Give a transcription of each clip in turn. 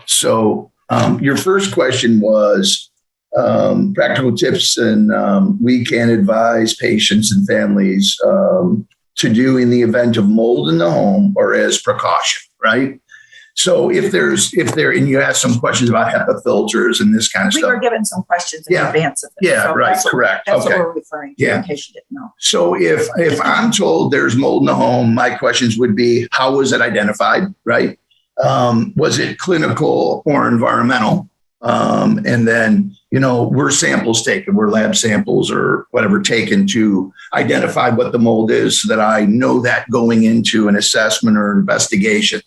So your first question was practical tips and we can advise patients and families to do in the event of mold in the home or as precaution, right? So if and you asked some questions about HEPA filters and this kind of stuff. We were given some questions in advance of this. Yeah, so right, correct. That's what we're referring to, in case you didn't know. So if I'm told there's mold in the home, my questions would be, how was it identified, right? Was it clinical or environmental? And then, were samples taken, were lab samples or whatever taken to identify what the mold is so that I know that going into an assessment or investigation.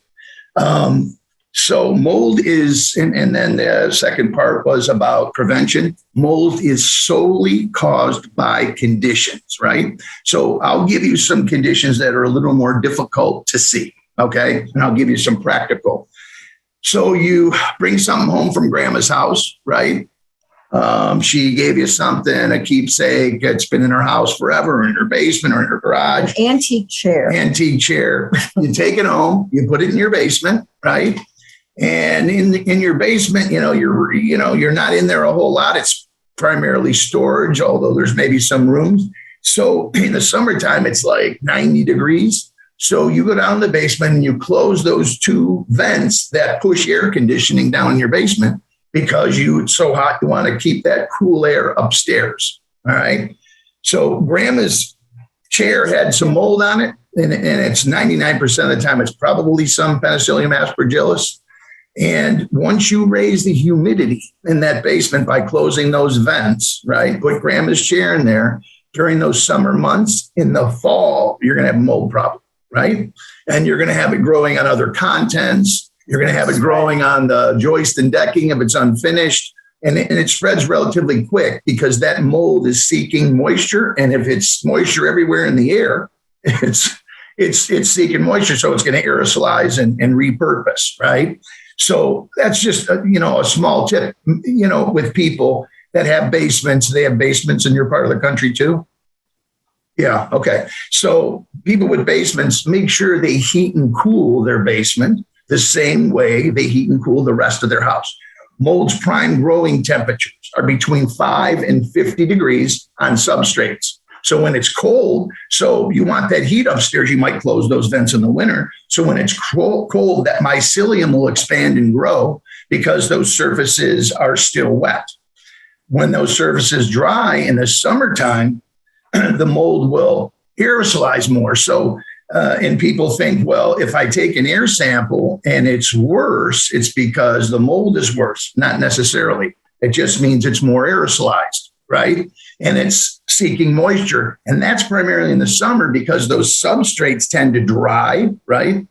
So mold is, and then the second part was about prevention. Mold is solely caused by conditions, right? So I'll give you some conditions that are a little more difficult to see, okay? And I'll give you some practical. So you bring something home from grandma's house, right? She gave you something, a keepsake. It's been in her house forever, in her basement or in her garage. Antique chair. You take it home, you put it in your basement, right? And in your basement, you're not in there a whole lot. It's primarily storage, although there's maybe some rooms. So in the summertime, it's like 90 degrees. So you go down the basement and you close those two vents that push air conditioning down in your basement because it's so hot, you want to keep that cool air upstairs. All right. So grandma's chair had some mold on it, and it's 99% of the time, it's probably some Penicillium aspergillus. And once you raise the humidity in that basement by closing those vents, right, put grandma's chair in there during those summer months, in the fall, you're going to have a mold problem, right? And you're going to have it growing on other contents. You're going to have it growing on the joist and decking if it's unfinished. And it spreads relatively quick because that mold is seeking moisture. And if it's moisture everywhere in the air, it's seeking moisture. So it's going to aerosolize and repurpose, right? So that's just, a small tip, with people that have basements. They have basements in your part of the country too? Yeah, okay. So people with basements, make sure they heat and cool their basement the same way they heat and cool the rest of their house. Mold's prime growing temperatures are between 5 and 50 degrees on substrates. So when it's cold, so you want that heat upstairs, you might close those vents in the winter. So when it's cold, that mycelium will expand and grow because those surfaces are still wet. When those surfaces dry in the summertime, the mold will aerosolize more. So, and people think, well, if I take an air sample and it's worse, it's because the mold is worse. Not necessarily. It just means it's more aerosolized, right? And it's seeking moisture. And that's primarily in the summer because those substrates tend to dry, right?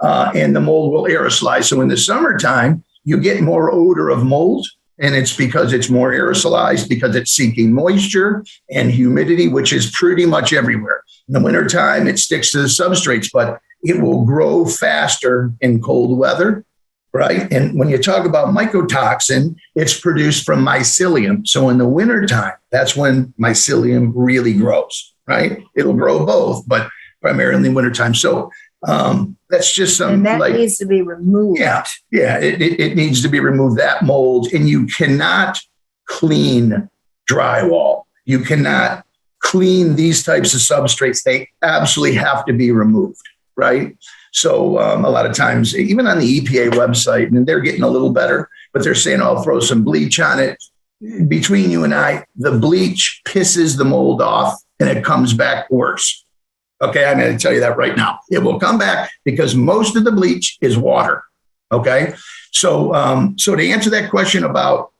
And the mold will aerosolize. So in the summertime, you get more odor of mold. And it's because it's more aerosolized, because it's seeking moisture and humidity, which is pretty much everywhere. In the wintertime, it sticks to the substrates, but it will grow faster in cold weather, right? And when you talk about mycotoxin, it's produced from mycelium. So in the wintertime, that's when mycelium really grows, right? It'll grow both, but primarily in the wintertime. So that's just some. And that needs to be removed. Yeah, it needs to be removed, that mold. And you cannot clean drywall. You cannot clean these types of substrates. They absolutely have to be removed, right? So a lot of times, even on the EPA website, and they're getting a little better, but they're saying, I'll throw some bleach on it. Between you and I, the bleach pisses the mold off and it comes back worse. Okay, I'm going to tell you that right now. It will come back because most of the bleach is water. Okay, so to answer that question about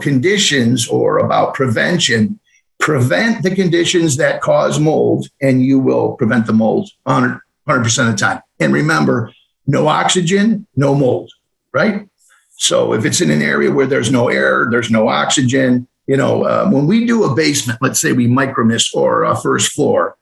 conditions or about prevention, prevent the conditions that cause mold, and you will prevent the mold 100% of the time. And remember, no oxygen, no mold. Right. So if it's in an area where there's no air, there's no oxygen. When we do a basement, let's say we micromist or a first floor.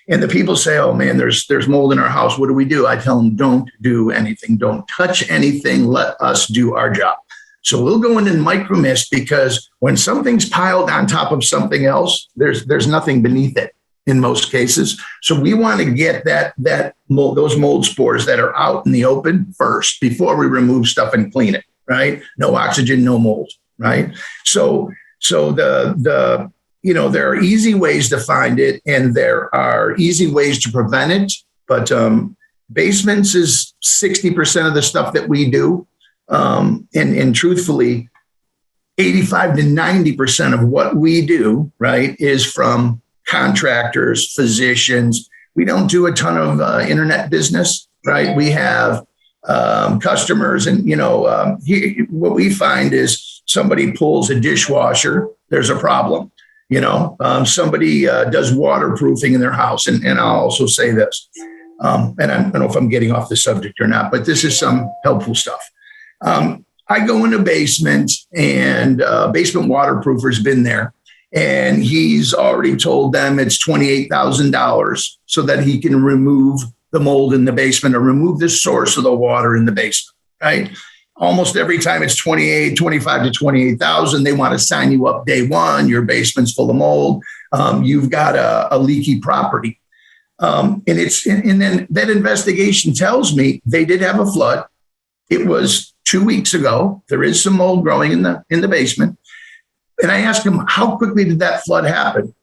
And the people say, oh, man, there's mold in our house. What do we do? I tell them, don't do anything. Don't touch anything. Let us do our job. So we'll go in and micromist because when something's piled on top of something else, there's nothing beneath it in most cases. So we want to get that mold, those mold spores that are out in the open first before we remove stuff and clean it, right? No oxygen, no mold, right? So there are easy ways to find it, and there are easy ways to prevent it. But basements is 60% of the stuff that we do, and truthfully, 85 to 90% of what we do, right, is from contractors, physicians. We don't do a ton of internet business, right? We have customers, and what we find is somebody pulls a dishwasher, there's a problem. Somebody does waterproofing in their house, and I'll also say this, and I don't know if I'm getting off the subject or not, but this is some helpful stuff. I go in a basement, and basement waterproofer's been there, and he's already told them it's $28,000 so that he can remove the mold in the basement or remove the source of the water in the basement, right? Almost every time it's 25 to 28,000, they want to sign you up day one. Your basement's full of mold. You've got a leaky property. And then that investigation tells me they did have a flood. It was 2 weeks ago. There is some mold growing in the basement. And I asked him, how quickly did that flood happen?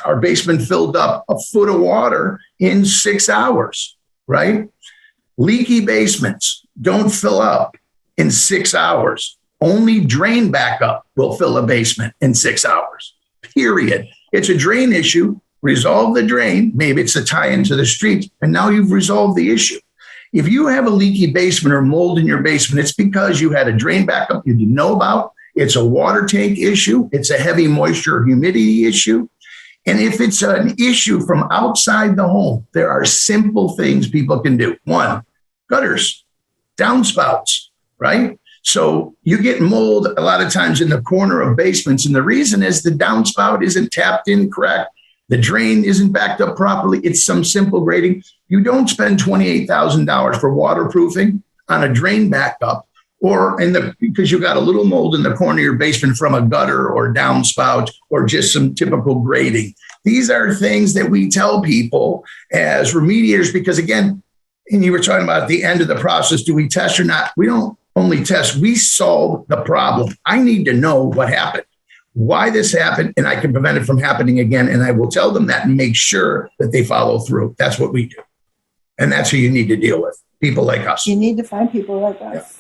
Our basement filled up a foot of water in 6 hours, right? Leaky basements don't fill up in 6 hours. Only drain backup will fill a basement in 6 hours, period. It's a drain issue. Resolve the drain. Maybe it's a tie into the street, and now you've resolved the issue. If you have a leaky basement or mold in your basement, it's because you had a drain backup you didn't know about. It's a water tank issue. It's a heavy moisture or humidity issue. And if it's an issue from outside the home, there are simple things people can do. One, gutters, downspouts, right? So you get mold a lot of times in the corner of basements. And the reason is the downspout isn't tapped in correct. The drain isn't backed up properly. It's some simple grading. You don't spend $28,000 for waterproofing on a drain backup because you got a little mold in the corner of your basement from a gutter or downspout or just some typical grading. These are things that we tell people as remediators because, again, and you were talking about at the end of the process, do we test or not? We don't only test, we solve the problem. I need to know what happened, why this happened, and I can prevent it from happening again. And I will tell them that and make sure that they follow through. That's what we do. And that's who you need to deal with, people like us. You need to find people like us.